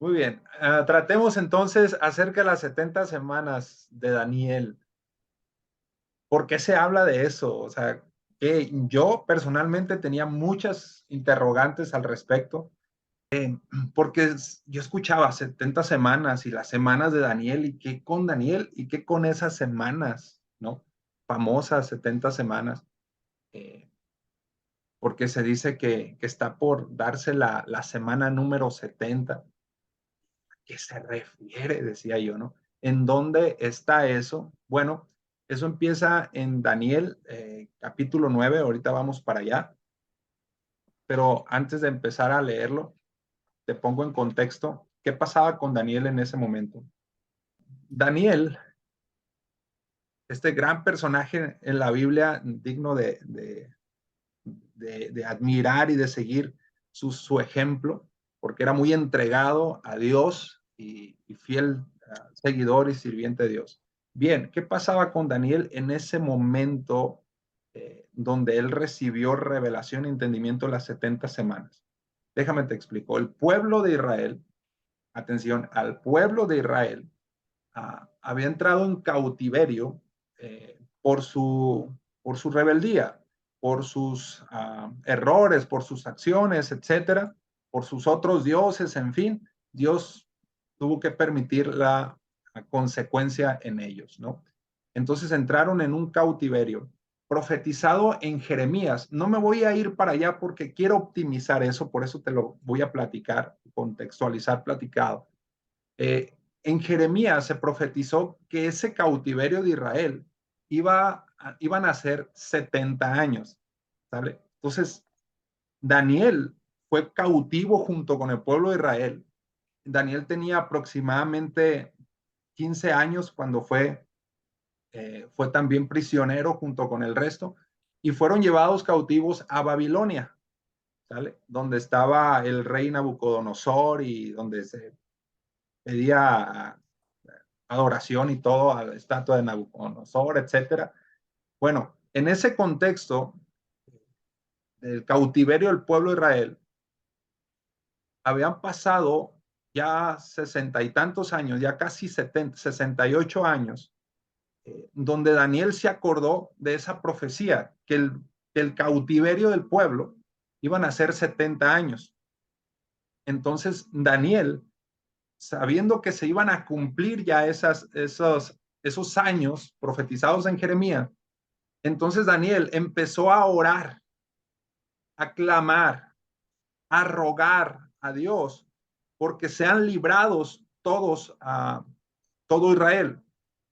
Muy bien. Tratemos entonces acerca de las 70 semanas de Daniel. ¿Por qué se habla de eso? O sea, que yo personalmente tenía muchas interrogantes al respecto, porque yo escuchaba 70 semanas y las semanas de Daniel, y qué con Daniel y qué con esas semanas, ¿no? Famosas 70 semanas, eh, porque se dice que está por darse la semana número 70. ¿Qué se refiere? Decía yo, ¿no? ¿En dónde está eso? Bueno, eso empieza en Daniel capítulo 9, ahorita vamos para allá, pero antes de empezar a leerlo, te pongo en contexto qué pasaba con Daniel en ese momento. Daniel, este gran personaje en la Biblia, digno de admirar y de seguir su ejemplo, porque era muy entregado a Dios y fiel seguidor y sirviente de Dios. Bien, ¿qué pasaba con Daniel en ese momento donde él recibió revelación y entendimiento las 70 semanas? Déjame te explico. El pueblo de Israel, atención, al pueblo de Israel había entrado en cautiverio por su rebeldía, por sus errores, por sus acciones, etcétera, por sus otros dioses, en fin, Dios tuvo que permitir la consecuencia en ellos, ¿no? Entonces entraron en un cautiverio profetizado en Jeremías. No me voy a ir para allá porque quiero optimizar eso, por eso te lo voy a platicar, contextualizar platicado. En Jeremías se profetizó que ese cautiverio de Israel iban a ser 70 años, ¿sale? Entonces, Daniel fue cautivo junto con el pueblo de Israel. Daniel tenía aproximadamente 15 años cuando fue también prisionero junto con el resto y fueron llevados cautivos a Babilonia, ¿sale? Donde estaba el rey Nabucodonosor y donde se pedía adoración y todo a la estatua de Nabucodonosor, etcétera. Bueno, en ese contexto del cautiverio del pueblo de Israel, habían pasado ya 60 y tantos años, ya casi 70, 68 años, donde Daniel se acordó de esa profecía, que el cautiverio del pueblo iban a ser 70 años. Entonces, Daniel, sabiendo que se iban a cumplir ya esos años profetizados en Jeremías, entonces Daniel empezó a orar, a clamar, a rogar a Dios, porque sean librados todos, todo Israel,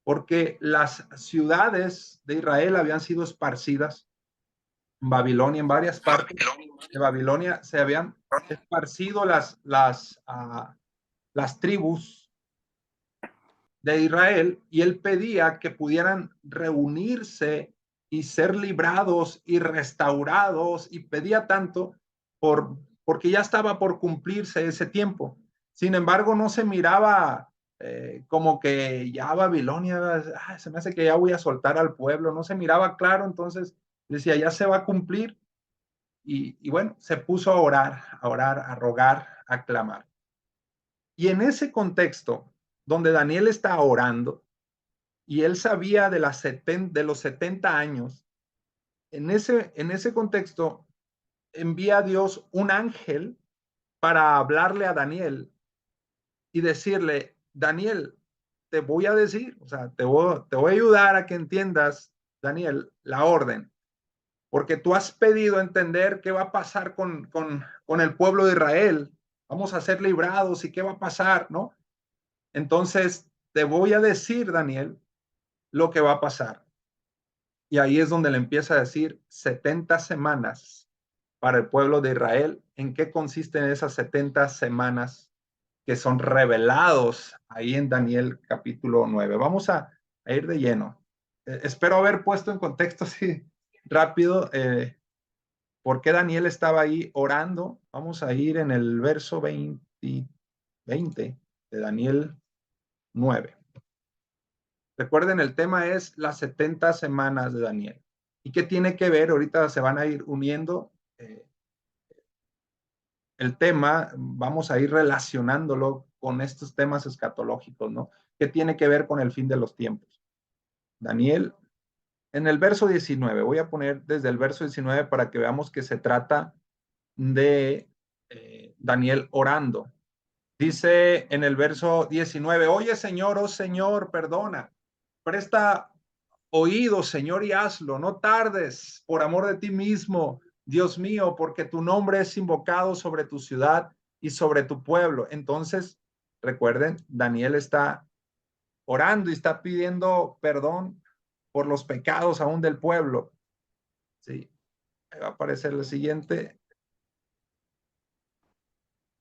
porque las ciudades de Israel habían sido esparcidas en Babilonia, en varias partes de Babilonia se habían esparcido las tribus de Israel, y él pedía que pudieran reunirse y ser librados y restaurados, y pedía tanto porque ya estaba por cumplirse ese tiempo. Sin embargo, no se miraba como que ya Babilonia, se me hace que ya voy a soltar al pueblo, no se miraba claro, entonces decía, ya se va a cumplir, y bueno, se puso a orar, a rogar, a clamar. Y en ese contexto, donde Daniel está orando, y él sabía de los 70 años, en ese contexto envía a Dios un ángel para hablarle a Daniel y decirle, Daniel, te voy a decir, o sea, te voy a ayudar a que entiendas, Daniel, la orden, porque tú has pedido entender qué va a pasar con el pueblo de Israel, vamos a ser librados y qué va a pasar, ¿no? Entonces, te voy a decir, Daniel, lo que va a pasar. Y ahí es donde le empieza a decir 70 semanas para el pueblo de Israel. ¿En qué consisten esas 70 semanas que son revelados ahí en Daniel capítulo 9? Vamos a ir de lleno. Espero haber puesto en contexto así rápido por qué Daniel estaba ahí orando. Vamos a ir en el verso 20 de Daniel 9. Recuerden, el tema es las 70 semanas de Daniel. ¿Y qué tiene que ver? Ahorita se van a ir uniendo el tema, vamos a ir relacionándolo con estos temas escatológicos, ¿no? ¿Qué tiene que ver con el fin de los tiempos? Daniel, en el verso 19, voy a poner desde el verso 19 para que veamos que se trata de Daniel orando. Dice en el verso 19, oye Señor, oh Señor, perdona, presta oído, Señor, y hazlo, no tardes, por amor de ti mismo, Dios mío, porque tu nombre es invocado sobre tu ciudad y sobre tu pueblo. Entonces, recuerden, Daniel está orando y está pidiendo perdón por los pecados aún del pueblo. Sí, ahí va a aparecer el siguiente.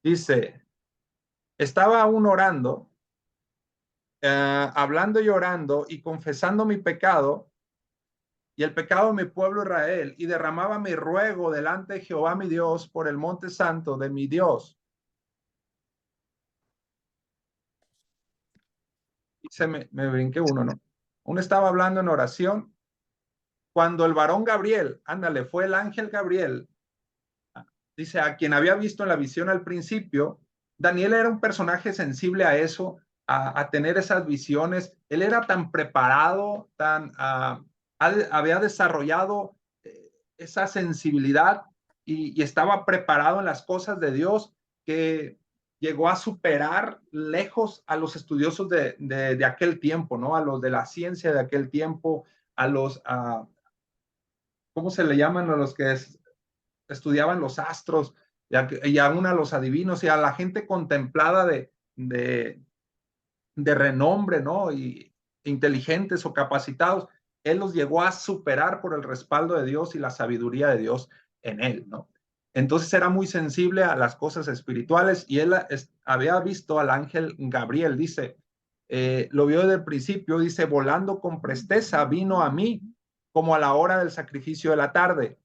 Dice, estaba aún orando, hablando y orando y confesando mi pecado y el pecado de mi pueblo Israel, y derramaba mi ruego delante de Jehová mi Dios por el monte santo de mi Dios. Y me brinqué uno, ¿no? Uno estaba hablando en oración cuando el varón Gabriel, ándale, fue el ángel Gabriel, dice, a quien había visto en la visión al principio. Daniel era un personaje sensible a eso, a tener esas visiones. Él era tan preparado, había desarrollado esa sensibilidad y estaba preparado en las cosas de Dios, que llegó a superar lejos a los estudiosos de aquel tiempo, ¿no? A los de la ciencia de aquel tiempo, a los, ¿cómo se le llaman? A los que estudiaban los astros y aún a los adivinos y a la gente contemplada de renombre, ¿no? Y inteligentes o capacitados. Él los llegó a superar por el respaldo de Dios y la sabiduría de Dios en él, ¿no? Entonces era muy sensible a las cosas espirituales y él había visto al ángel Gabriel, dice, lo vio desde el principio, dice, volando con presteza, vino a mí como a la hora del sacrificio de la tarde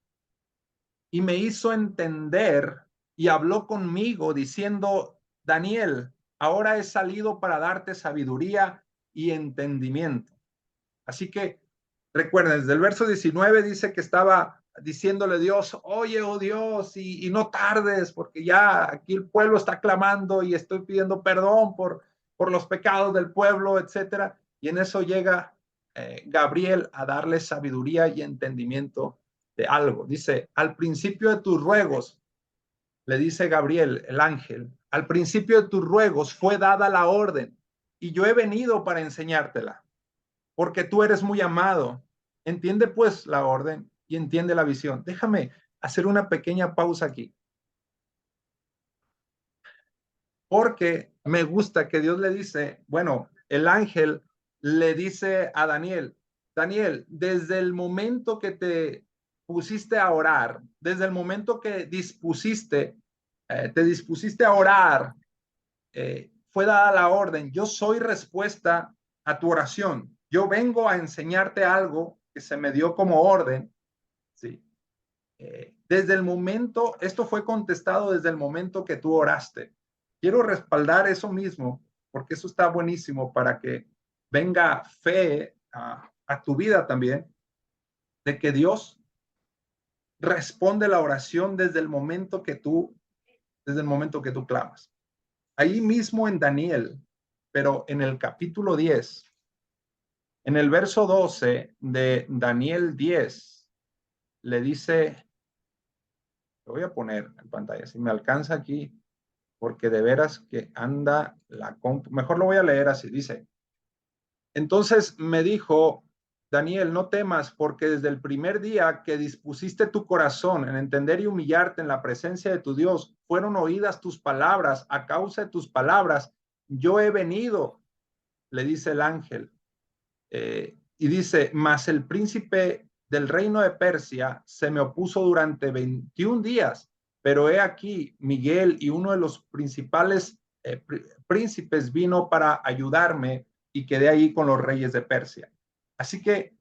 y me hizo entender y habló conmigo diciendo, Daniel, ahora he salido para darte sabiduría y entendimiento. Así que recuerden, desde el verso 19 dice que estaba diciéndole Dios, oye, oh Dios, y no tardes, porque ya aquí el pueblo está clamando y estoy pidiendo perdón por los pecados del pueblo, etcétera. Y en eso llega Gabriel a darle sabiduría y entendimiento de algo. Dice, al principio de tus ruegos, le dice Gabriel, el ángel, al principio de tus ruegos fue dada la orden y yo he venido para enseñártela, porque tú eres muy amado. Entiende pues la orden y entiende la visión. Déjame hacer una pequeña pausa aquí, porque me gusta que Dios le dice, bueno, el ángel le dice a Daniel, Daniel, desde el momento que te pusiste a orar, desde el momento que te dispusiste a orar, fue dada la orden, yo soy respuesta a tu oración. Yo vengo a enseñarte algo que se me dio como orden, ¿sí? Desde el momento, esto fue contestado desde el momento que tú oraste. Quiero respaldar eso mismo, porque eso está buenísimo para que venga fe a tu vida también, de que Dios responde la oración desde el momento que tú clamas. Ahí mismo en Daniel, pero en el capítulo 10, en el verso 12 de Daniel 10, le dice, lo voy a poner en pantalla, si me alcanza aquí, porque de veras que anda la compu. Mejor lo voy a leer así, dice, entonces me dijo, Daniel, no temas, porque desde el primer día que dispusiste tu corazón en entender y humillarte en la presencia de tu Dios, fueron oídas tus palabras. A causa de tus palabras, yo he venido, le dice el ángel. Y dice, mas el príncipe del reino de Persia se me opuso durante 21 días, pero he aquí, Miguel y uno de los principales príncipes vino para ayudarme y quedé ahí con los reyes de Persia. Así que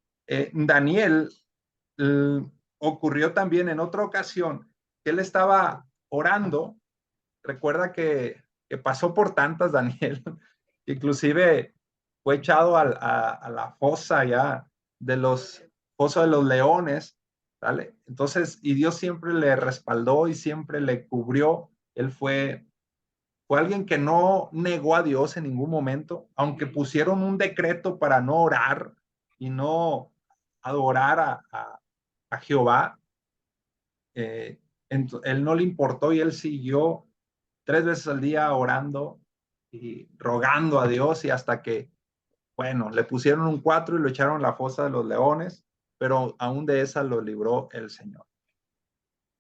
Daniel ocurrió también en otra ocasión que él estaba orando. Recuerda que pasó por tantas, Daniel, inclusive fue echado a la fosa ya de los fosos de los leones, ¿vale? Entonces, y Dios siempre le respaldó y siempre le cubrió. Él fue Fue alguien que no negó a Dios en ningún momento, aunque pusieron un decreto para no orar y no adorar a Jehová. Él no le importó y él siguió 3 veces al día orando y rogando a Dios y hasta que, bueno, le pusieron un 4 y lo echaron a la fosa de los leones, pero aún de esa lo libró el Señor.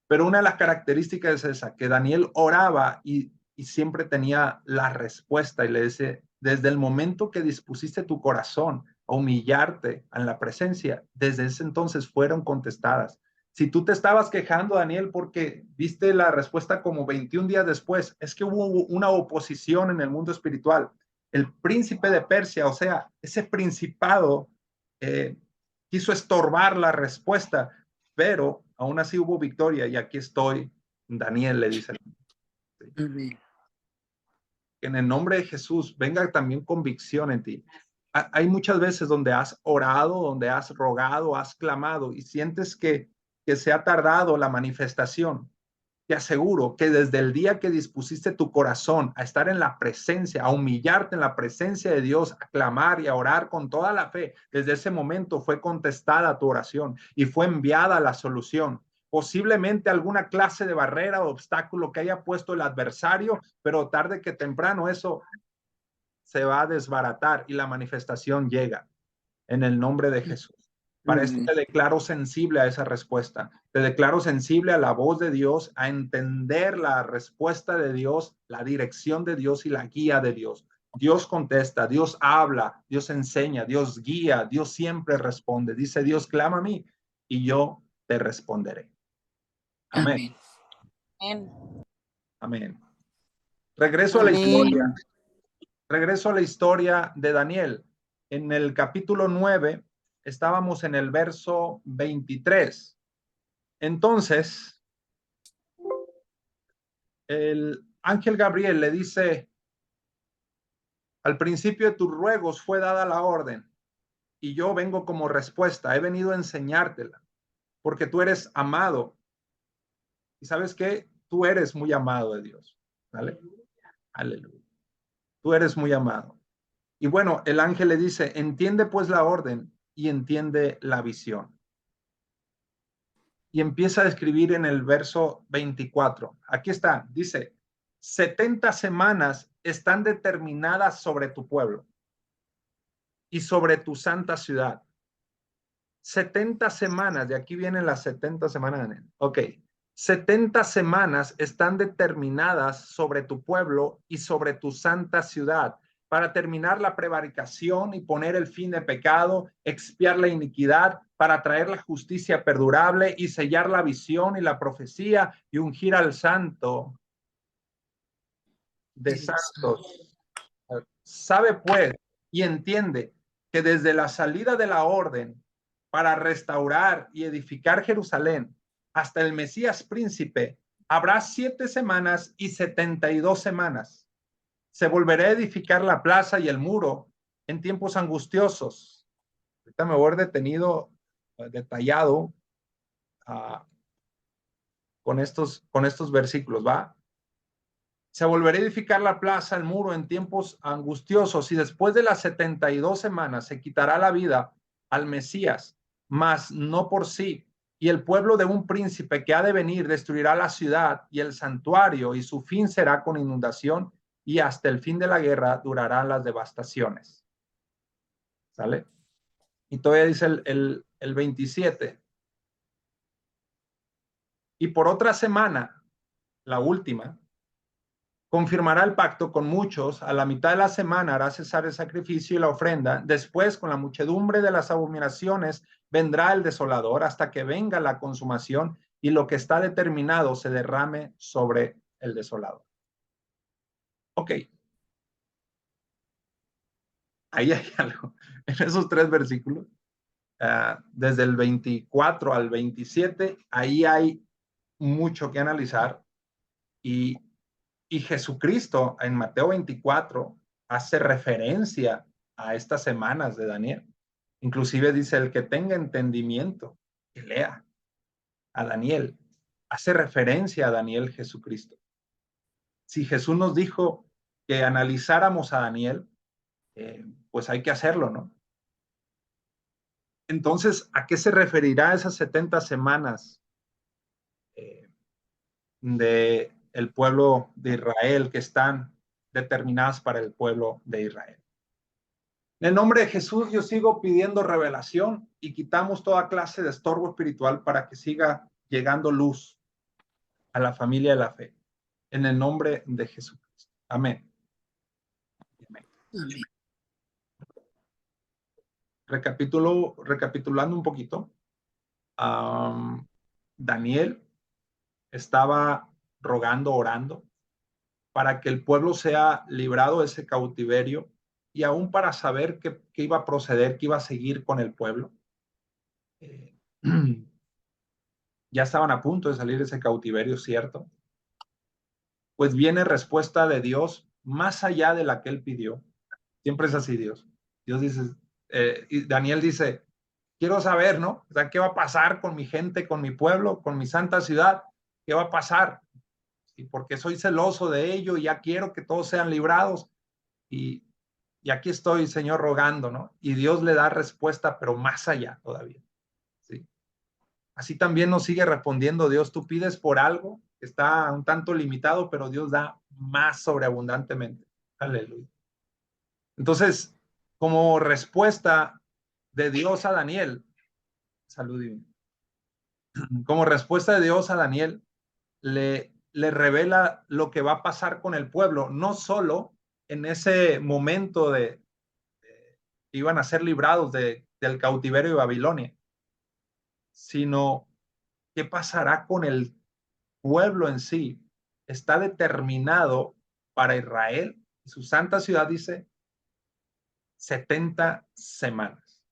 Pero una de las características es esa, que Daniel oraba y siempre tenía la respuesta y le dice, desde el momento que dispusiste tu corazón a humillarte en la presencia, desde ese entonces fueron contestadas. Si tú te estabas quejando, Daniel, porque viste la respuesta como 21 días después, es que hubo una oposición en el mundo espiritual. El príncipe de Persia, o sea, ese principado quiso estorbar la respuesta, pero aún así hubo victoria y aquí estoy, Daniel le dice. Amén. Que en el nombre de Jesús venga también convicción en ti. Hay muchas veces donde has orado, donde has rogado, has clamado y sientes que se ha tardado la manifestación. Te aseguro que desde el día que dispusiste tu corazón a estar en la presencia, a humillarte en la presencia de Dios, a clamar y a orar con toda la fe, desde ese momento fue contestada tu oración y fue enviada la solución. Posiblemente alguna clase de barrera o obstáculo que haya puesto el adversario, pero tarde que temprano eso se va a desbaratar y la manifestación llega en el nombre de Jesús. Para esto te declaro sensible a esa respuesta. Te declaro sensible a la voz de Dios, a entender la respuesta de Dios, la dirección de Dios y la guía de Dios. Dios contesta, Dios habla, Dios enseña, Dios guía, Dios siempre responde. Dice Dios, clama a mí y yo te responderé. Amén. Amén. Amén. Regreso a la Amén. historia. Regreso a la historia de Daniel. En el capítulo 9 estábamos en el verso 23. Entonces, el ángel Gabriel le dice, al principio de tus ruegos fue dada la orden y yo vengo como respuesta, he venido a enseñártela, porque tú eres amado. Y sabes qué, tú eres muy amado de Dios. ¿Vale? Aleluya. Tú eres muy amado. Y bueno, el ángel le dice, entiende pues la orden y entiende la visión. Y empieza a escribir en el verso 24. Aquí está, dice, 70 semanas están determinadas sobre tu pueblo y sobre tu santa ciudad. 70 semanas, de aquí vienen las 70 semanas. Ok, 70 semanas están determinadas sobre tu pueblo y sobre tu santa ciudad para terminar la prevaricación y poner el fin de pecado, expiar la iniquidad, para traer la justicia perdurable y sellar la visión y la profecía y ungir al santo de santos. Sabe pues y entiende que desde la salida de la orden para restaurar y edificar Jerusalén hasta el Mesías príncipe, habrá 7 semanas y 72 semanas. Se volverá a edificar la plaza y el muro en tiempos angustiosos. Ahorita me voy a detenido, detallado con estos versículos, ¿va? Se volverá a edificar la plaza, el muro en tiempos angustiosos y después de las 72 semanas se quitará la vida al Mesías, mas no por sí. Y el pueblo de un príncipe que ha de venir destruirá la ciudad y el santuario y su fin será con inundación y hasta el fin de la guerra durarán las devastaciones. ¿Sale? Y todavía dice el 27. Y por otra semana, la última, confirmará el pacto con muchos, a la mitad de la semana hará cesar el sacrificio y la ofrenda, después con la muchedumbre de las abominaciones vendrá el desolador hasta que venga la consumación y lo que está determinado se derrame sobre el desolador. Ok, ahí hay algo, en esos 3 versículos, desde el 24 al 27, ahí hay mucho que analizar y Jesucristo en Mateo 24 hace referencia a estas semanas de Daniel. Inclusive dice, el que tenga entendimiento, que lea a Daniel. Hace referencia a Daniel Jesucristo. si Jesús nos dijo que analizáramos a Daniel, pues hay que hacerlo, ¿no? Entonces, ¿a qué se referirá esas 70 semanas de el pueblo de Israel que están determinadas para el pueblo de Israel? En el nombre de Jesús yo sigo pidiendo revelación y quitamos toda clase de estorbo espiritual para que siga llegando luz a la familia de la fe. En el nombre de Jesucristo. Amén. Amén. Amén. Recapitulando un poquito, Daniel estaba rogando, orando, para que el pueblo sea librado de ese cautiverio y aún para saber qué iba a proceder, qué iba a seguir con el pueblo. Ya estaban a punto de salir de ese cautiverio, ¿cierto? Pues viene respuesta de Dios más allá de la que él pidió. Siempre es así, Dios. Dios dice, y Daniel dice, quiero saber, ¿no? O sea, ¿qué va a pasar con mi gente, con mi pueblo, con mi santa ciudad? ¿Qué va a pasar? Y porque soy celoso de ello y ya quiero que todos sean librados. Y aquí estoy, Señor, rogando, ¿no? Y Dios le da respuesta, pero más allá todavía. ¿Sí? Así también nos sigue respondiendo Dios. Tú pides por algo que está un tanto limitado, pero Dios da más sobreabundantemente. Aleluya. Entonces, como respuesta de Dios a Daniel, salud divina, como respuesta de Dios a Daniel, le revela lo que va a pasar con el pueblo, no solo en ese momento de que iban a ser librados del cautiverio de Babilonia, sino qué pasará con el pueblo en sí. Está determinado para Israel y su santa ciudad, dice, 70 semanas.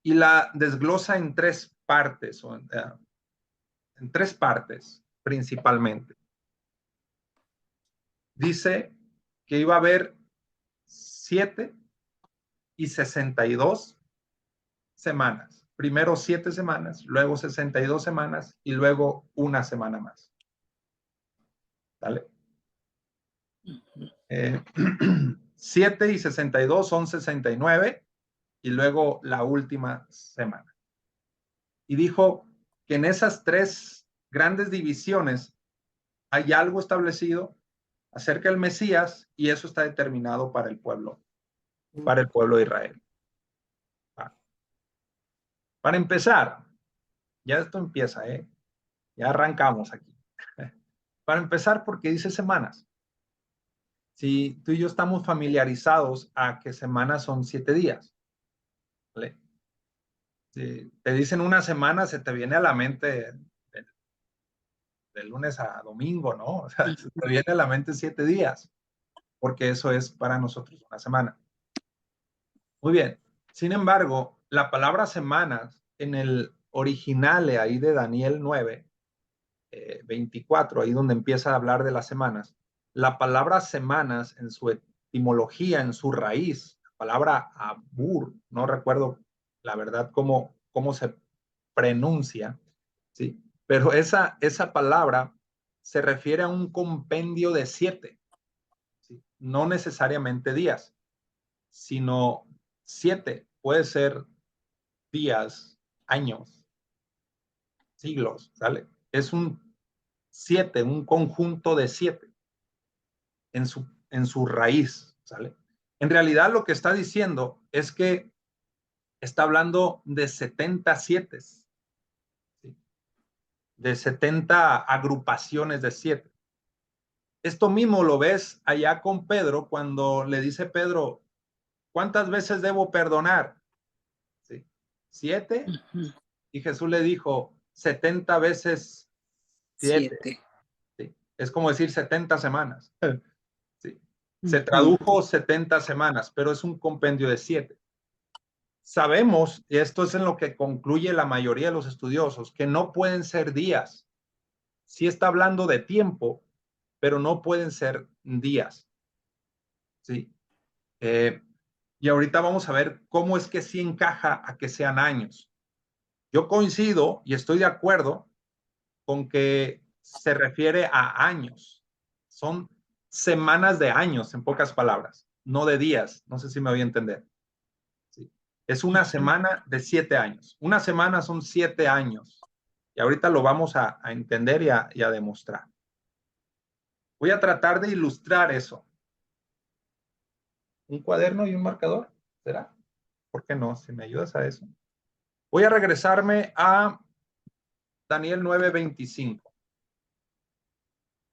Y la desglosa en tres partes, en tres partes principalmente. Dice que iba a haber 7 y 62 semanas. Primero 7 semanas, luego 62 semanas y luego una semana más. ¿Vale? 7 y 62 son 69 y luego la última semana. Y dijo que en esas tres grandes divisiones hay algo establecido acerca del Mesías y eso está determinado para el pueblo de Israel. Para empezar, ya esto empieza, ya arrancamos aquí. Para empezar, porque dice semanas. Si tú y yo estamos familiarizados a que semanas son 7 días, ¿vale? Si te dicen una semana, se te viene a la mente de lunes a domingo, ¿no? O sea, se te viene a la mente 7 días, porque eso es para nosotros una semana. Muy bien. Sin embargo, la palabra semanas en el original ahí de Daniel 9, 24, ahí donde empieza a hablar de las semanas, la palabra semanas en su etimología, en su raíz, la palabra abur, no recuerdo la verdad cómo se pronuncia, ¿sí? Pero esa palabra se refiere a un compendio de 7, ¿sí? No necesariamente días, sino 7, puede ser días, años, siglos, ¿sale? Es un 7, un conjunto de 7 en su raíz, ¿sale? En realidad lo que está diciendo es que está hablando de 70 7, ¿sí? De 70 agrupaciones de 7. Esto mismo lo ves allá con Pedro cuando le dice Pedro, ¿cuántas veces debo perdonar? ¿Sí? 7. Y Jesús le dijo, 70 veces 7. 7. ¿Sí? Es como decir 70 semanas. ¿Sí? Se tradujo 70 semanas, pero es un compendio de 7. Sabemos, y esto es en lo que concluye la mayoría de los estudiosos, que no pueden ser días. Sí está hablando de tiempo, pero no pueden ser días. ¿Sí? Y ahorita vamos a ver cómo es que sí encaja a que sean años. Yo coincido y estoy de acuerdo con que se refiere a años, Son semanas de años, en pocas palabras, no de días. No sé si me voy a entender. ¿Sí? Es una semana de 7 años. Una semana son 7 años. Y ahorita lo vamos a entender y a demostrar. Voy a tratar de ilustrar eso. ¿Un cuaderno y un marcador? ¿Será? ¿Por qué no? Si me ayudas a eso. Voy a regresarme a Daniel 9:25.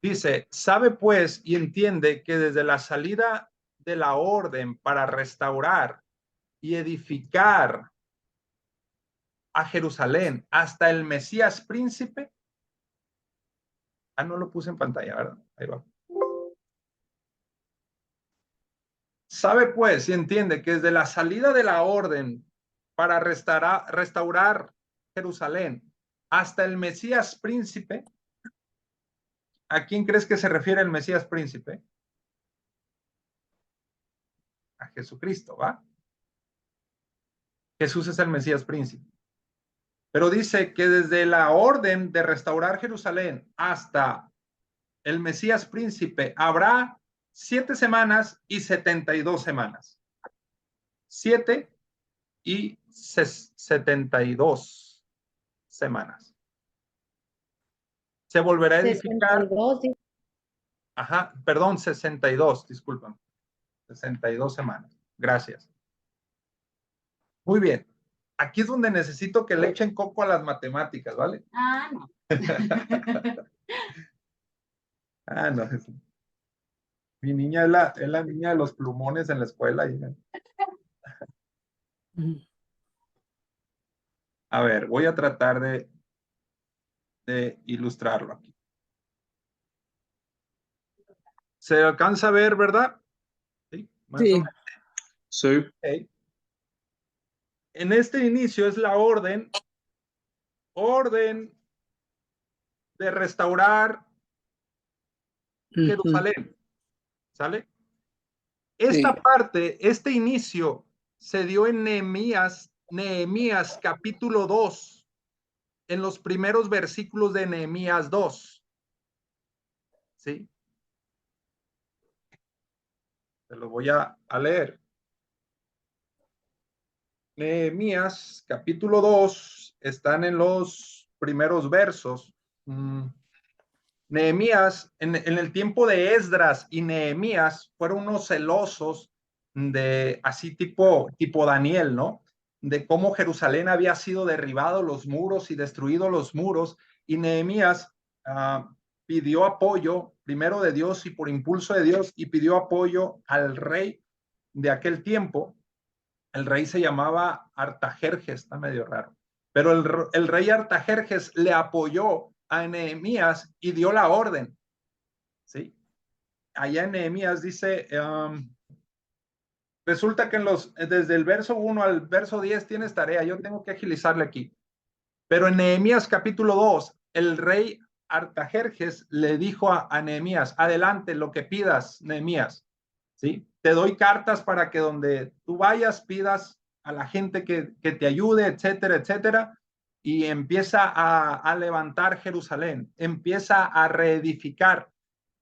Dice, sabe pues y entiende que desde la salida de la orden para restaurar y edificar a Jerusalén hasta el Mesías príncipe. Ah, no lo puse en pantalla, ¿verdad? Ahí va. Sabe pues y entiende que desde la salida de la orden para restaurar Jerusalén hasta el Mesías príncipe. ¿A quién crees que se refiere el Mesías príncipe? A Jesucristo, ¿va? Jesús es el Mesías príncipe. Pero dice que desde la orden de restaurar Jerusalén hasta el Mesías príncipe habrá 7 semanas y 72 semanas. 7 y 72 semanas. Se volverá a edificar. 62. Ajá, perdón, 62, disculpen. 62 semanas. Gracias. Muy bien. Aquí es donde necesito que le echen coco a las matemáticas, ¿vale? Ah, no. Ah, no. Mi niña es la niña de los plumones en la escuela. A ver, voy a tratar de ilustrarlo aquí. ¿Se alcanza a ver, verdad? Sí. Más Sí. o menos. Sí. Okay. En este inicio es la orden de restaurar Jerusalén. ¿Sale? Esta parte, este inicio se dio en Nehemías capítulo 2, en los primeros versículos de Nehemías 2. ¿Sí? Te lo voy a leer. Nehemías capítulo 2 están en los primeros versos. Nehemías, en el tiempo de Esdras y Nehemías, fueron unos celosos de así tipo Daniel, ¿no? De cómo Jerusalén había sido derribado los muros y destruido los muros. Y Nehemías pidió apoyo, primero de Dios y por impulso de Dios, y pidió apoyo al rey de aquel tiempo. El rey se llamaba Artajerjes, está medio raro. Pero el rey Artajerjes le apoyó a Nehemías y dio la orden. ¿Sí? Allá en Nehemías dice, resulta que desde el verso 1 al verso 10 tienes tarea, yo tengo que agilizarle aquí. Pero en Nehemías capítulo 2, el rey Artajerjes le dijo a Nehemías, adelante, lo que pidas, Nehemías. ¿Sí? Te doy cartas para que donde tú vayas pidas a la gente que te ayude, etcétera, etcétera, y empieza a levantar Jerusalén, empieza a reedificar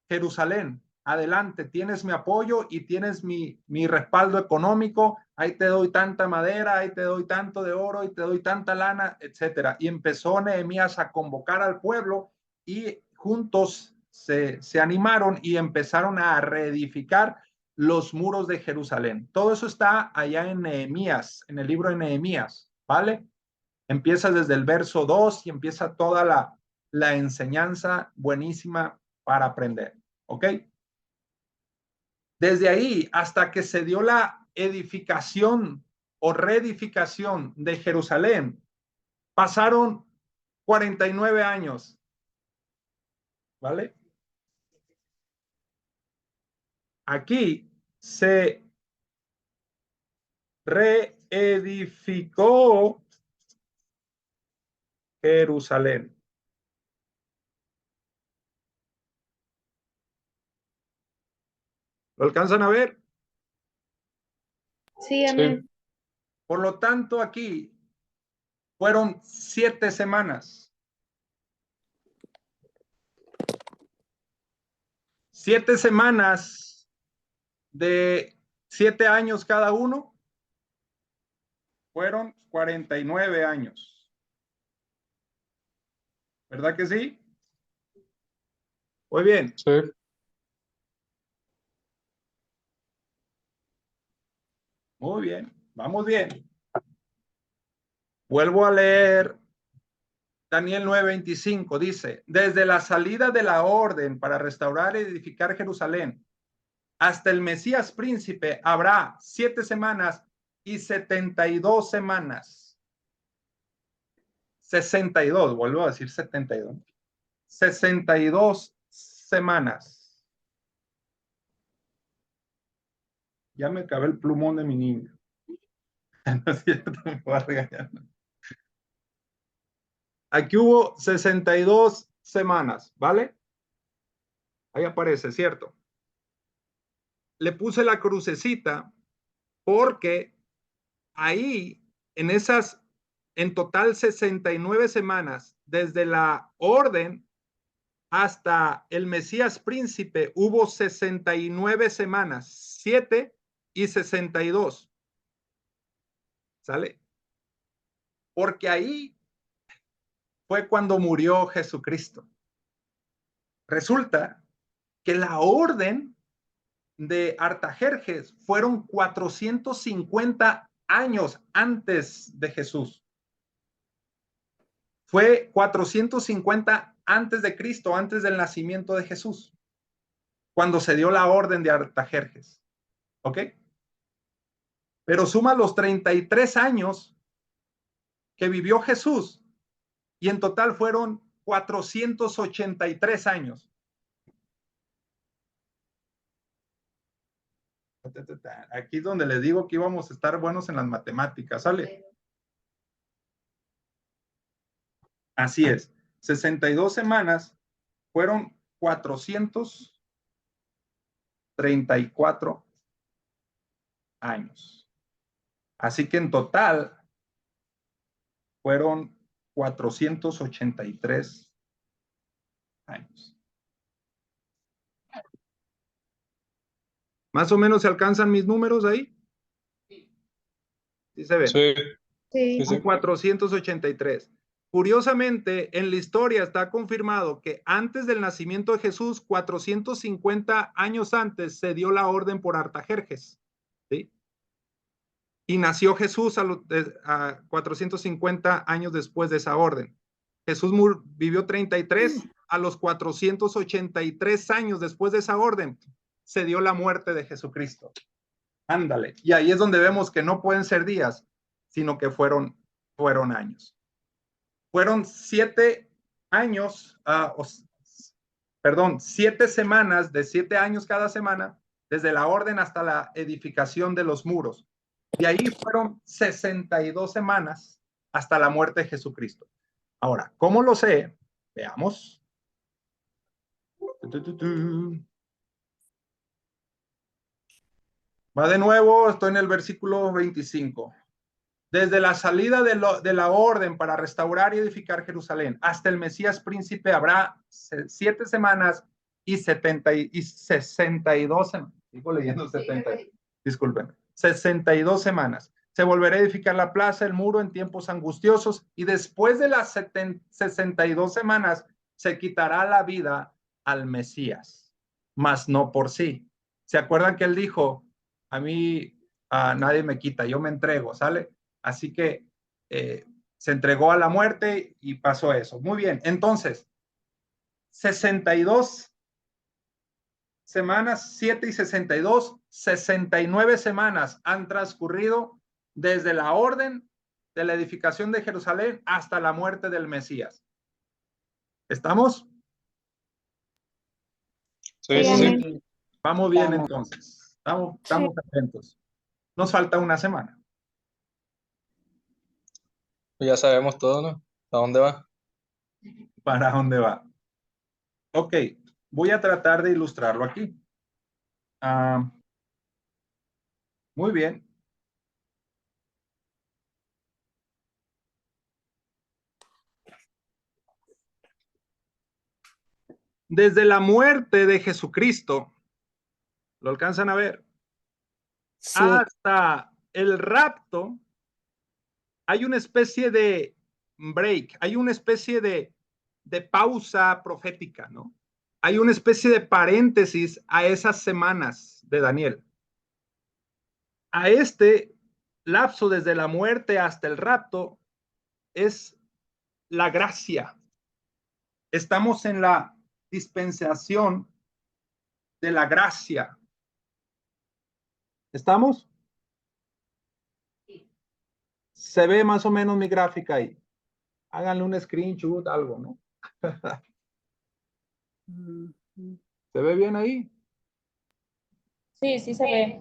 Jerusalén. Adelante, tienes mi apoyo y tienes mi respaldo económico, ahí te doy tanta madera, ahí te doy tanto de oro y te doy tanta lana, etcétera. Y empezó Nehemías a convocar al pueblo y juntos se animaron y empezaron a reedificar los muros de Jerusalén. Todo eso está allá en Nehemías, en el libro de Nehemías, ¿vale? Empieza desde el verso 2 y empieza toda la enseñanza buenísima para aprender, ¿ok? Desde ahí hasta que se dio la edificación o reedificación de Jerusalén, pasaron 49 años, ¿vale? Aquí se reedificó Jerusalén. ¿Lo alcanzan a ver? Sí, amén. Por lo tanto, aquí fueron 7 semanas. 7 semanas de 7 años cada uno fueron 49 años. ¿Verdad que sí? Muy bien. Sí. Muy bien. Vamos bien. Vuelvo a leer Daniel 9:25. Dice, desde la salida de la orden para restaurar y edificar Jerusalén hasta el Mesías príncipe habrá 7 semanas y 72 semanas. 62, vuelvo a decir 72. 62 semanas. Ya me acabé el plumón de mi niño. No es cierto, me voy a regañar. Aquí hubo 62 semanas, ¿vale? Ahí aparece, ¿cierto? Le puse la crucecita porque ahí, en total 69 semanas, desde la orden hasta el Mesías príncipe, hubo 69 semanas, 7 y 62. ¿Sale? Porque ahí fue cuando murió Jesucristo. Resulta que la orden de Artajerjes fueron 450 años antes de Jesús. Fue 450 antes de Cristo, antes del nacimiento de Jesús, cuando se dio la orden de Artajerjes. ¿Ok? Pero suma los 33 años que vivió Jesús y en total fueron 483 años. Aquí es donde les digo que íbamos a estar buenos en las matemáticas, ¿sale? Así es. 62 semanas fueron 434 años. Así que en total fueron 483 años. ¿Más o menos se alcanzan mis números ahí? ¿Sí se ven? Sí. Sí. Sí. 483. Curiosamente, en la historia está confirmado que antes del nacimiento de Jesús, 450 años antes, se dio la orden por Artajerjes. ¿Sí? Y nació Jesús a 450 años después de esa orden. Jesús vivió 33, a los 483 años después de esa orden, se dio la muerte de Jesucristo. Ándale. Y ahí es donde vemos que no pueden ser días, sino que fueron años. Fueron 7 años, 7 semanas de 7 años cada semana, desde la orden hasta la edificación de los muros. Y ahí fueron 62 semanas hasta la muerte de Jesucristo. Ahora, ¿cómo lo sé? Veamos. Va de nuevo, estoy en el versículo 25. Desde la salida de la orden para restaurar y edificar Jerusalén hasta el Mesías príncipe habrá 7 semanas y 62 semanas. Sigo leyendo 70. Disculpen. 62 semanas. Se volverá a edificar la plaza, el muro en tiempos angustiosos y después de las 62 semanas se quitará la vida al Mesías, mas no por sí. ¿Se acuerdan que él dijo, a mí nadie me quita, yo me entrego, ¿sale? Así que se entregó a la muerte y pasó eso. Muy bien, entonces, 62 semanas, 7 y 62, 69 semanas han transcurrido desde la orden de la edificación de Jerusalén hasta la muerte del Mesías. ¿Estamos? Sí, sí. Vamos bien entonces. Estamos atentos. Nos falta una semana. Ya sabemos todo, ¿no? ¿A dónde va? ¿Para dónde va? Ok, voy a tratar de ilustrarlo aquí. Muy bien. Desde la muerte de Jesucristo, ¿lo alcanzan a ver? Sí. Hasta el rapto, hay una especie de break, hay una especie de pausa profética, ¿no? Hay una especie de paréntesis a esas semanas de Daniel. A este lapso desde la muerte hasta el rapto es la gracia. Estamos en la dispensación de la gracia. ¿Estamos? Se ve más o menos mi gráfica ahí. Háganle un screenshot, algo, ¿no? ¿Se ve bien ahí? Sí, sí se ve.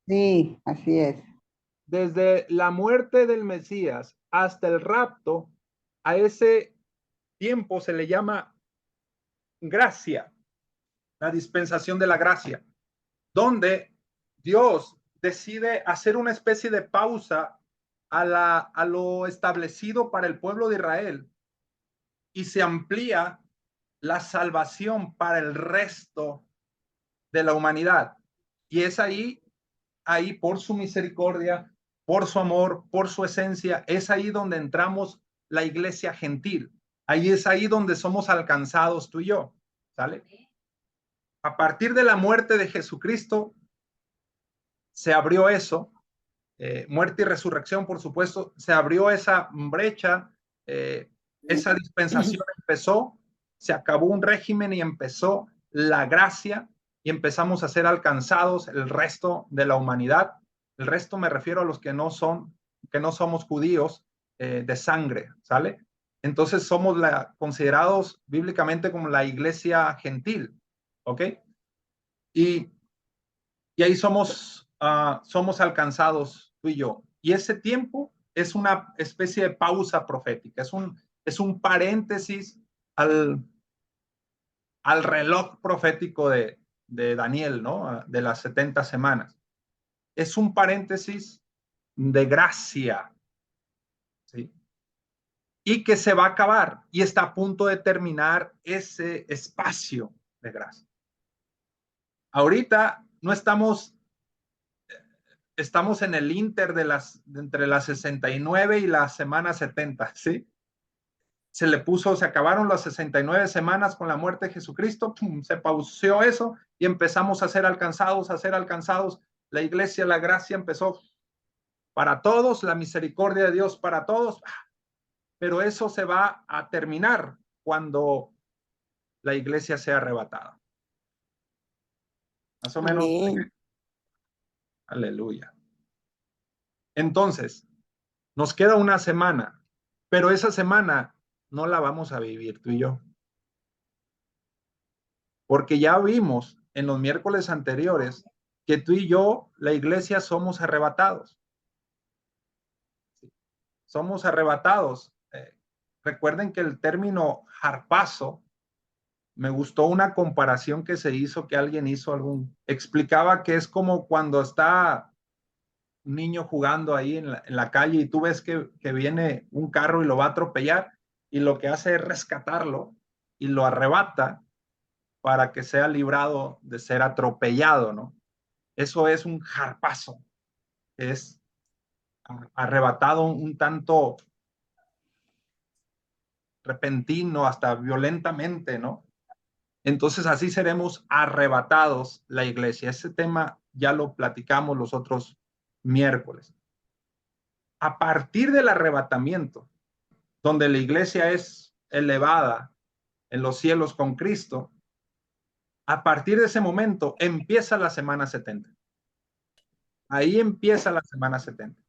Sí, así es. Desde la muerte del Mesías hasta el rapto, a ese tiempo se le llama gracia, la dispensación de la gracia, donde Dios decide hacer una especie de pausa a lo establecido para el pueblo de Israel y se amplía la salvación para el resto de la humanidad. Y es ahí por su misericordia, por su amor, por su esencia, es ahí donde entramos la iglesia gentil. Ahí es ahí donde somos alcanzados tú y yo, ¿sale? A partir de la muerte de Jesucristo, se abrió eso, muerte y resurrección, por supuesto, se abrió esa brecha, esa dispensación empezó, se acabó un régimen y empezó la gracia y empezamos a ser alcanzados el resto de la humanidad. El resto me refiero a los que no somos judíos de sangre, ¿sale? Entonces somos considerados bíblicamente como la iglesia gentil, ¿ok? Y ahí somos alcanzados tú y yo. Y ese tiempo es una especie de pausa profética, es un paréntesis al reloj profético de Daniel, ¿no? De las 70 semanas. Es un paréntesis de gracia, ¿sí? Y que se va a acabar y está a punto de terminar ese espacio de gracia. Ahorita no estamos en el inter entre las 69 y la semana 70, ¿sí? Se acabaron las 69 semanas con la muerte de Jesucristo, ¡pum!, se pausó eso y empezamos a ser alcanzados. La iglesia, la gracia empezó para todos, la misericordia de Dios para todos, pero eso se va a terminar cuando la iglesia sea arrebatada. Más o menos. Amén. Aleluya. Entonces, nos queda una semana, pero esa semana no la vamos a vivir tú y yo. Porque ya vimos en los miércoles anteriores que tú y yo, la iglesia, somos arrebatados. Somos arrebatados. Recuerden que el término harpazo, me gustó una comparación que se hizo, que alguien hizo, explicaba que es como cuando está un niño jugando ahí en la calle y tú ves que viene un carro y lo va a atropellar y lo que hace es rescatarlo y lo arrebata para que sea librado de ser atropellado, ¿no? Eso es un harpazo, es arrebatado un tanto repentino, hasta violentamente, ¿no? Entonces así seremos arrebatados la iglesia. Ese tema ya lo platicamos los otros miércoles. A partir del arrebatamiento, donde la iglesia es elevada en los cielos con Cristo, a partir de ese momento empieza la semana 70. Ahí empieza la semana 70.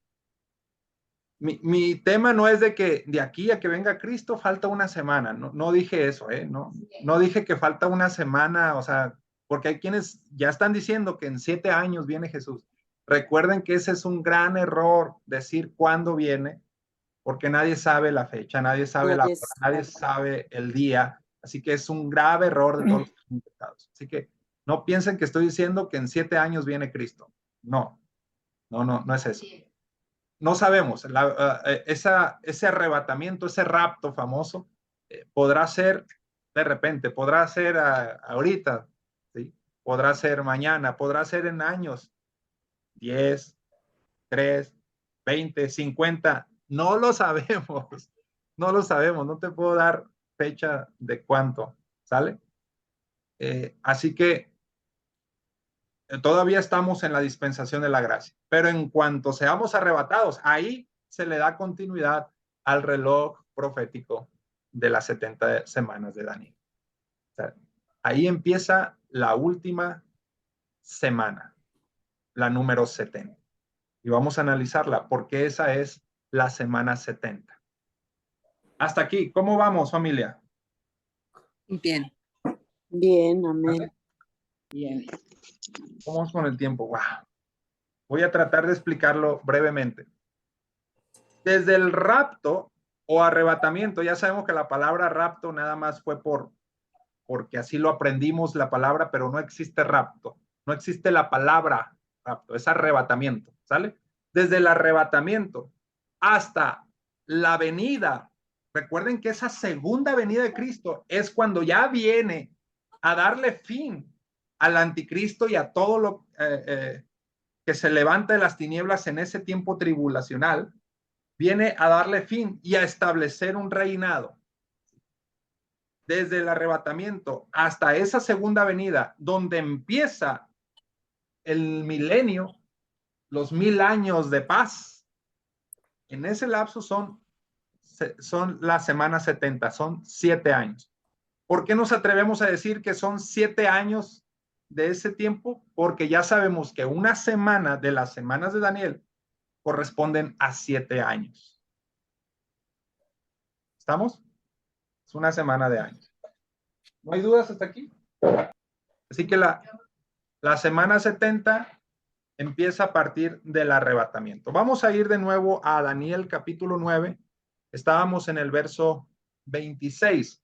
Mi tema no es de que de aquí a que venga Cristo falta una semana. No dije eso, no dije que falta una semana, o sea, porque hay quienes ya están diciendo que en 7 años viene Jesús. Recuerden que ese es un gran error, decir cuándo viene, porque nadie sabe la fecha, nadie sabe la hora, nadie sabe el día. Así que es un grave error de todos los infectados. Así que no piensen que estoy diciendo que en 7 años viene Cristo. No es eso. No sabemos, ese arrebatamiento, ese rapto famoso, podrá ser de repente, podrá ser ahorita, ¿sí? Podrá ser mañana, podrá ser en años, 10, 3, 20, 50, no lo sabemos, no lo sabemos, no te puedo dar fecha de cuánto, ¿sale? Así que todavía estamos en la dispensación de la gracia, pero en cuanto seamos arrebatados, ahí se le da continuidad al reloj profético de las 70 semanas de Daniel. O sea, ahí empieza la última semana, la número 70. Y vamos a analizarla porque esa es la semana 70. Hasta aquí, ¿cómo vamos, familia? Bien. Bien, amén. ¿Vale? Bien. ¿Cómo vamos con el tiempo? Wow. Voy a tratar de explicarlo brevemente. Desde el rapto o arrebatamiento, ya sabemos que la palabra rapto nada más fue porque así lo aprendimos la palabra, pero no existe rapto, no existe la palabra rapto, es arrebatamiento, ¿sale? Desde el arrebatamiento hasta la venida, recuerden que esa segunda venida de Cristo es cuando ya viene a darle fin al anticristo y a todo lo que se levanta de las tinieblas en ese tiempo tribulacional, viene a darle fin y a establecer un reinado. Desde el arrebatamiento hasta esa segunda venida, donde empieza el milenio, los 1000 años de paz, en ese lapso son las semanas 70, son 7 años. ¿Por qué nos atrevemos a decir que son 7 años de ese tiempo? Porque ya sabemos que una semana de las semanas de Daniel corresponden a 7 años. ¿Estamos? Es una semana de años. ¿No hay dudas hasta aquí? Así que la semana 70 empieza a partir del arrebatamiento. Vamos a ir de nuevo a Daniel capítulo 9. Estábamos en el verso 26,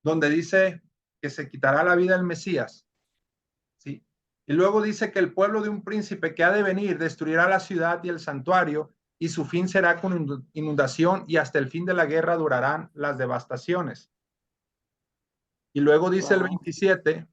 donde dice que se quitará la vida del Mesías. ¿Sí? Y luego dice que el pueblo de un príncipe que ha de venir destruirá la ciudad y el santuario, y su fin será con inundación, y hasta el fin de la guerra durarán las devastaciones. Y luego dice el 27,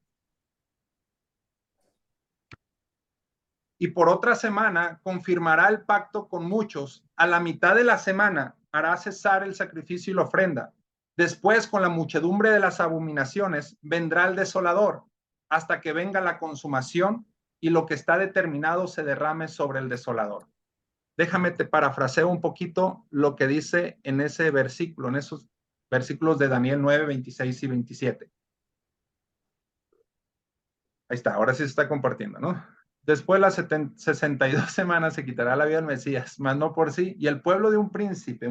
y por otra semana confirmará el pacto con muchos. A la mitad de la semana hará cesar el sacrificio y la ofrenda. Después, con la muchedumbre de las abominaciones, vendrá el desolador, hasta que venga la consumación y lo que está determinado se derrame sobre el desolador. Déjame te parafraseo un poquito lo que dice en ese versículo, en esos versículos de Daniel 9, 26 y 27. Ahí está, ahora sí se está compartiendo, ¿no? Después de las 62 semanas se quitará la vida del Mesías, mas no por sí, y el pueblo de un príncipe,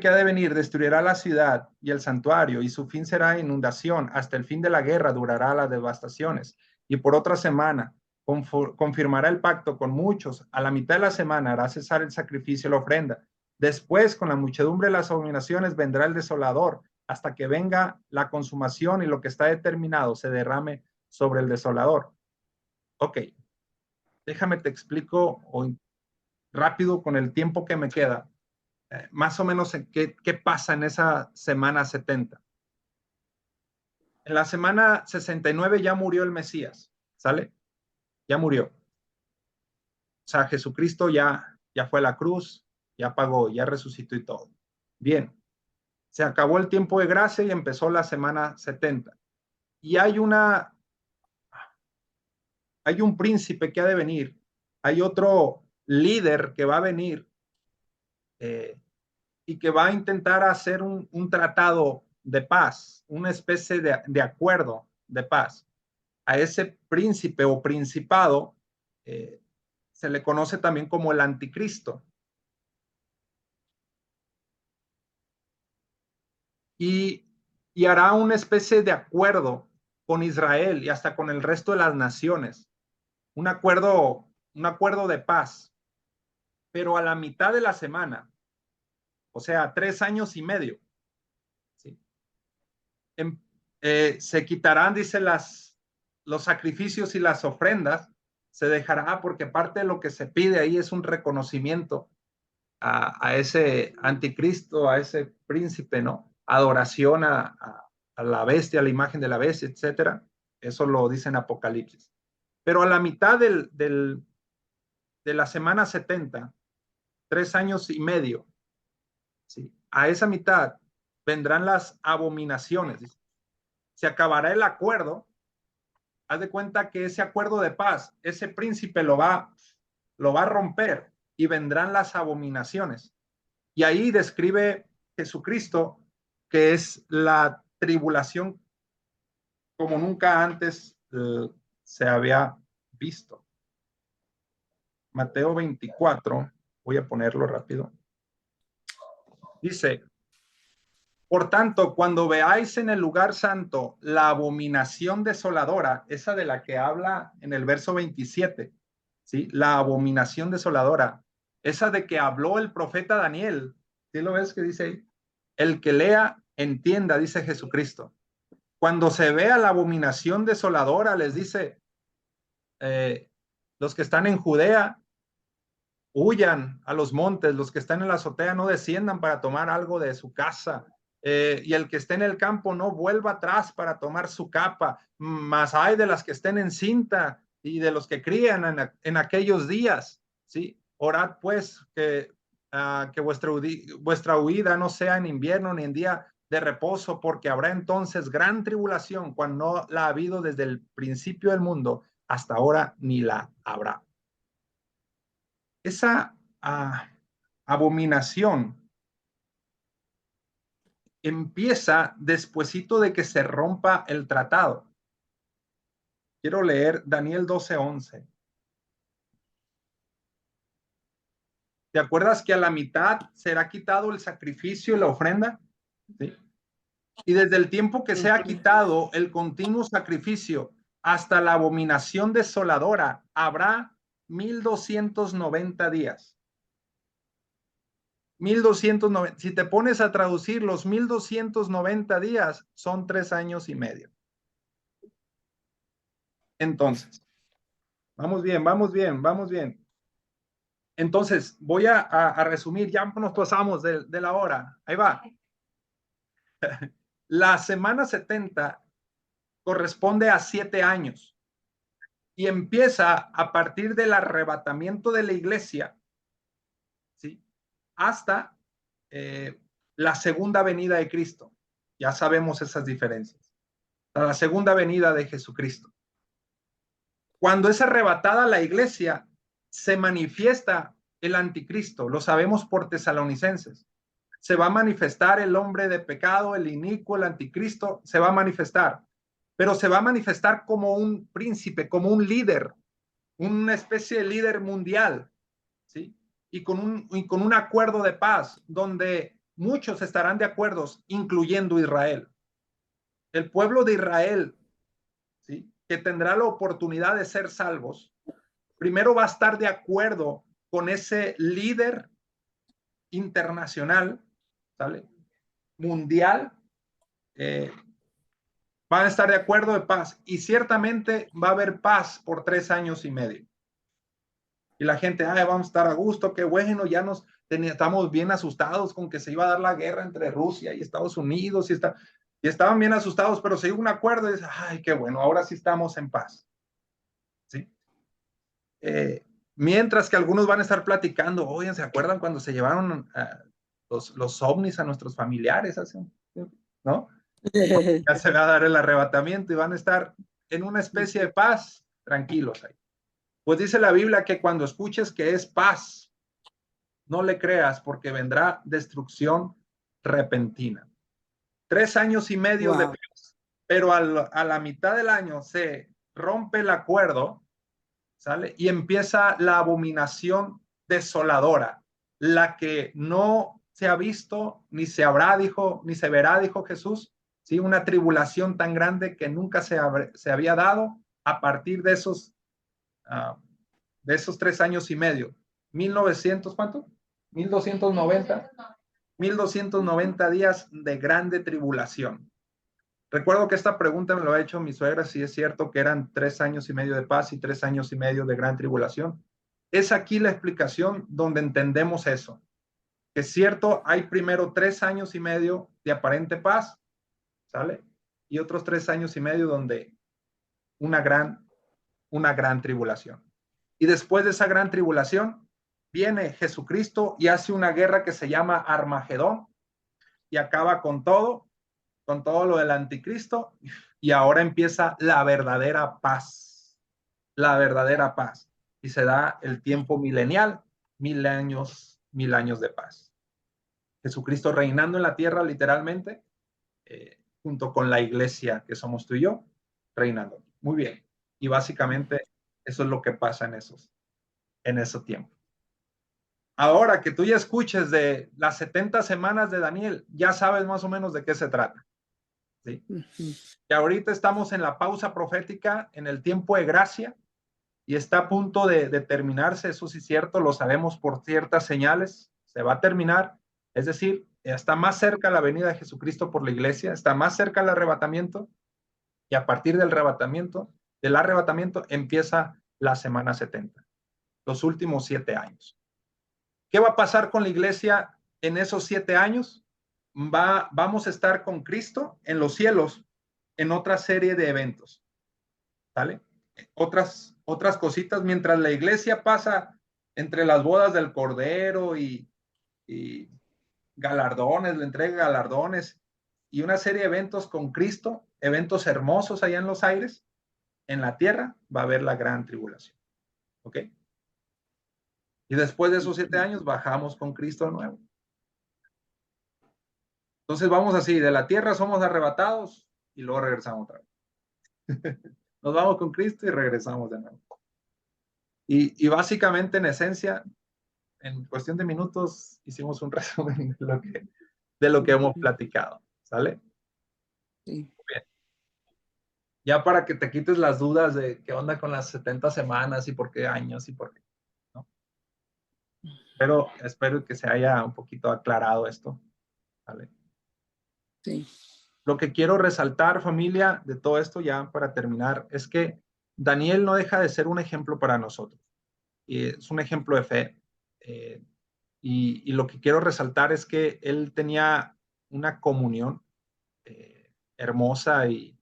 que ha de venir, destruirá la ciudad y el santuario, y su fin será inundación, hasta el fin de la guerra durará las devastaciones. Y por otra semana confirmará el pacto con muchos, a la mitad de la semana hará cesar el sacrificio y la ofrenda. Después, con la muchedumbre de las abominaciones, vendrá el desolador, hasta que venga la consumación y lo que está determinado se derrame sobre el desolador. Ok, déjame te explico rápido con el tiempo que me queda, más o menos qué pasa en esa semana 70. En la semana 69 ya murió el Mesías, ¿sale? Ya murió. O sea, Jesucristo ya fue a la cruz, ya pagó, ya resucitó y todo. Bien, se acabó el tiempo de gracia y empezó la semana 70. Y hay un príncipe que ha de venir, hay otro líder que va a venir y que va a intentar hacer un tratado de paz, una especie de acuerdo de paz. A ese príncipe o principado se le conoce también como el anticristo. Y hará una especie de acuerdo con Israel y hasta con el resto de las naciones. Un acuerdo de paz. Pero a la mitad de la semana, o sea, 3 años y medio, ¿sí? Se quitarán, dice, los sacrificios y las ofrendas, se dejará, porque parte de lo que se pide ahí es un reconocimiento a ese anticristo, a ese príncipe, ¿no? Adoración a la bestia, a la imagen de la bestia, etcétera. Eso lo dice en Apocalipsis. Pero a la mitad de la semana 70, 3 años y medio, ¿sí? A esa mitad vendrán las abominaciones. ¿Sí? Se acabará el acuerdo. Haz de cuenta que ese acuerdo de paz, ese príncipe lo va a romper y vendrán las abominaciones. Y ahí describe Jesucristo que es la tribulación como nunca antes se había visto. Mateo 24, voy a ponerlo rápido. Dice, por tanto, cuando veáis en el lugar santo la abominación desoladora, esa de la que habla en el verso 27, ¿sí? La abominación desoladora, esa de que habló el profeta Daniel, ¿sí lo ves que dice ahí? El que lea, entienda, dice Jesucristo. Cuando se vea la abominación desoladora, les dice, los que están en Judea, huyan a los montes, los que están en la azotea no desciendan para tomar algo de su casa, y el que esté en el campo no vuelva atrás para tomar su capa, mas hay de las que estén en cinta y de los que crían en aquellos días, ¿sí? Orad pues que vuestra huida no sea en invierno ni en día de reposo, porque habrá entonces gran tribulación cuando no la ha habido desde el principio del mundo hasta ahora ni la habrá. Esa abominación empieza despuesito de que se rompa el tratado. Quiero leer Daniel 12:11. ¿Te acuerdas que a la mitad será quitado el sacrificio y la ofrenda? ¿Sí? Y desde el tiempo que se ha quitado el continuo sacrificio hasta la abominación desoladora, habrá 1290 días. 1290, si te pones a traducir los 1290 días, son 3 años y medio. Entonces, vamos bien, vamos bien, vamos bien. Entonces, voy a resumir, ya nos pasamos de la hora. Ahí va. La semana 70 corresponde a 7 años y empieza a partir del arrebatamiento de la iglesia, ¿sí? Hasta la segunda venida de Cristo. Ya sabemos esas diferencias. La segunda venida de Jesucristo. Cuando es arrebatada la iglesia, se manifiesta el anticristo. Lo sabemos por Tesalonicenses. Se va a manifestar el hombre de pecado, el inicuo, el anticristo, se va a manifestar. Pero se va a manifestar como un príncipe, como un líder, una especie de líder mundial, ¿sí? Y con un acuerdo de paz, donde muchos estarán de acuerdo, incluyendo Israel. El pueblo de Israel, ¿sí? Que tendrá la oportunidad de ser salvos, primero va a estar de acuerdo con ese líder internacional, ¿sale? Mundial, van a estar de acuerdo de paz y ciertamente va a haber paz por 3 años y medio. Y la gente, vamos a estar a gusto, qué bueno, ya estamos bien asustados con que se iba a dar la guerra entre Rusia y Estados Unidos y estaban bien asustados, pero se hizo un acuerdo y dice, qué bueno, ahora sí estamos en paz. ¿Sí? Mientras que algunos van a estar platicando, oigan, ¿se acuerdan cuando se llevaron los ovnis a nuestros familiares? ¿No? Ya se va a dar el arrebatamiento y van a estar en una especie de paz, tranquilos ahí. Pues dice la Biblia que cuando escuches que es paz, no le creas porque vendrá destrucción repentina. 3 años y medio de paz, pero a la mitad del año se rompe el acuerdo, ¿sale? Y empieza la abominación desoladora, la que no se ha visto, ni se habrá, ni se verá, dijo Jesús, ¿sí? Una tribulación tan grande que nunca se había dado a partir de esos 3 años y medio. 1900, ¿cuánto? 1290. 1290 días de grande tribulación. Recuerdo que esta pregunta me lo ha hecho mi suegra, si es cierto que eran 3 años y medio de paz y 3 años y medio de gran tribulación. Es aquí la explicación donde entendemos eso. Que es cierto, hay primero 3 años y medio de aparente paz, ¿sale? y otros 3 años y medio donde una gran tribulación. Y después de esa gran tribulación, viene Jesucristo y hace una guerra que se llama Armagedón y acaba con todo lo del anticristo, y ahora empieza la verdadera paz, y se da el tiempo milenial, 1000 años de paz. Jesucristo reinando en la tierra literalmente, junto con la iglesia que somos tú y yo, reinando. Muy bien. Y básicamente eso es lo que pasa en esos tiempos. Ahora que tú ya escuches de las 70 semanas de Daniel, ya sabes más o menos de qué se trata. ¿Sí? Y ahorita estamos en la pausa profética, en el tiempo de gracia, y está a punto de terminarse. Eso sí es cierto, lo sabemos por ciertas señales. Se va a terminar, es decir, está más cerca la venida de Jesucristo por la iglesia, está más cerca el arrebatamiento, y a partir del arrebatamiento empieza la semana 70, los últimos 7 años. ¿Qué va a pasar con la iglesia en esos 7 años? Vamos a estar con Cristo en los cielos en otra serie de eventos, ¿vale? Otras cositas, mientras la iglesia pasa entre las bodas del Cordero y galardones, le entrega galardones y una serie de eventos con Cristo, eventos hermosos allá en los aires. En la tierra va a haber la gran tribulación, ¿ok? Y después de esos 7 años bajamos con Cristo de nuevo. Entonces vamos así, de la tierra somos arrebatados y luego regresamos otra vez. Nos vamos con Cristo y regresamos de nuevo. Y básicamente, en esencia, en cuestión de minutos, hicimos un resumen de lo que hemos platicado. ¿Sale? Sí. Bien. Ya para que te quites las dudas de qué onda con las 70 semanas y por qué años y por qué, ¿no? Pero espero que se haya un poquito aclarado esto. ¿Vale? Sí. Lo que quiero resaltar, familia, de todo esto ya para terminar, es que Daniel no deja de ser un ejemplo para nosotros. Y es un ejemplo de fe. Y lo que quiero resaltar es que él tenía una comunión hermosa y,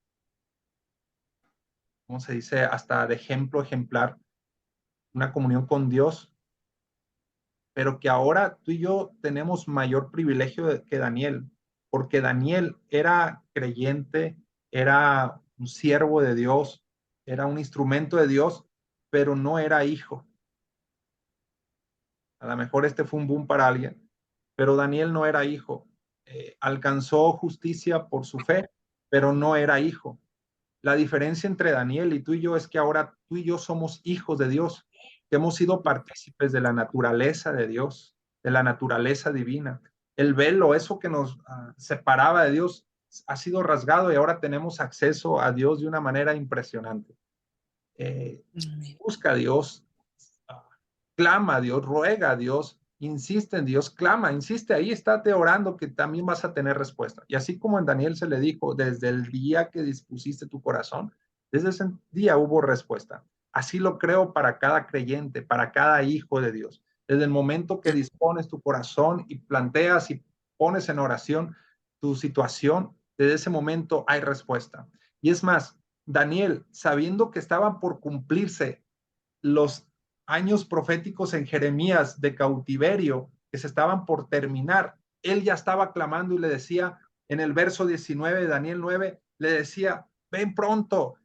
¿cómo se dice? Hasta de ejemplo ejemplar, una comunión con Dios, pero que ahora tú y yo tenemos mayor privilegio que Daniel, porque Daniel era creyente, era un siervo de Dios, era un instrumento de Dios, pero no era hijo. A lo mejor este fue un boom para alguien, pero Daniel no era hijo. Alcanzó justicia por su fe, pero no era hijo. La diferencia entre Daniel y tú y yo es que ahora tú y yo somos hijos de Dios, que hemos sido partícipes de la naturaleza de Dios, de la naturaleza divina. El velo, eso que nos separaba de Dios, ha sido rasgado y ahora tenemos acceso a Dios de una manera impresionante. Busca a Dios, clama a Dios, ruega a Dios, insiste en Dios, clama, insiste ahí, estate orando que también vas a tener respuesta. Y así como en Daniel se le dijo, desde el día que dispusiste tu corazón, desde ese día hubo respuesta. Así lo creo para cada creyente, para cada hijo de Dios. Desde el momento que dispones tu corazón y planteas y pones en oración tu situación, desde ese momento hay respuesta. Y es más, Daniel, sabiendo que estaban por cumplirse los años proféticos en Jeremías de cautiverio que se estaban por terminar, él ya estaba clamando y le decía en el verso 19 de Daniel 9, le decía, ven pronto,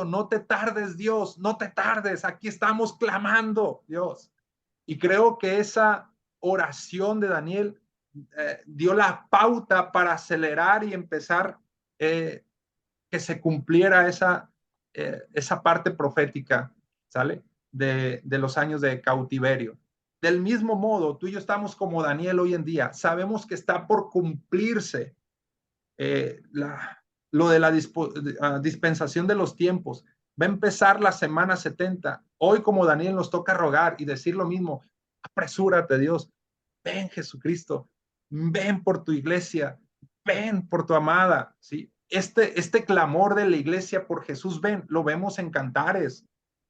no te tardes, Dios, no te tardes, aquí estamos clamando, Dios. Y creo que esa oración de Daniel dio la pauta para acelerar y empezar que se cumpliera esa parte profética, ¿sale? De los años de cautiverio. Del mismo modo, tú y yo estamos como Daniel hoy en día. Sabemos que está por cumplirse lo de la dispensación de los tiempos. Va a empezar la semana 70. Hoy, como Daniel, nos toca rogar y decir lo mismo. Apresúrate, Dios. Ven, Jesucristo. Ven por tu iglesia. Ven por tu amada. ¿Sí? Este clamor de la iglesia por Jesús, ven, lo vemos en Cantares,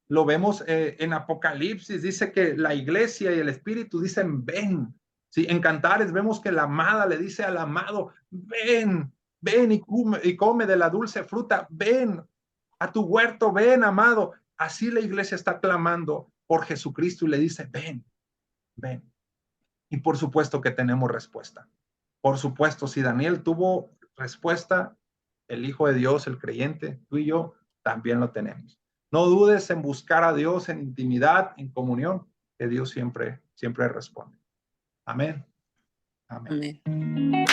lo vemos en Apocalipsis, dice que la iglesia y el Espíritu dicen ven. ¿Sí? En Cantares vemos que la amada le dice al amado, ven, ven y come de la dulce fruta, ven a tu huerto, ven, amado. Así la iglesia está clamando por Jesucristo y le dice, ven, ven. Y por supuesto que tenemos respuesta. Por supuesto, si Daniel tuvo respuesta, el Hijo de Dios, el creyente, tú y yo, también lo tenemos. No dudes en buscar a Dios en intimidad, en comunión, que Dios siempre responde. Amén. Amén. Amén.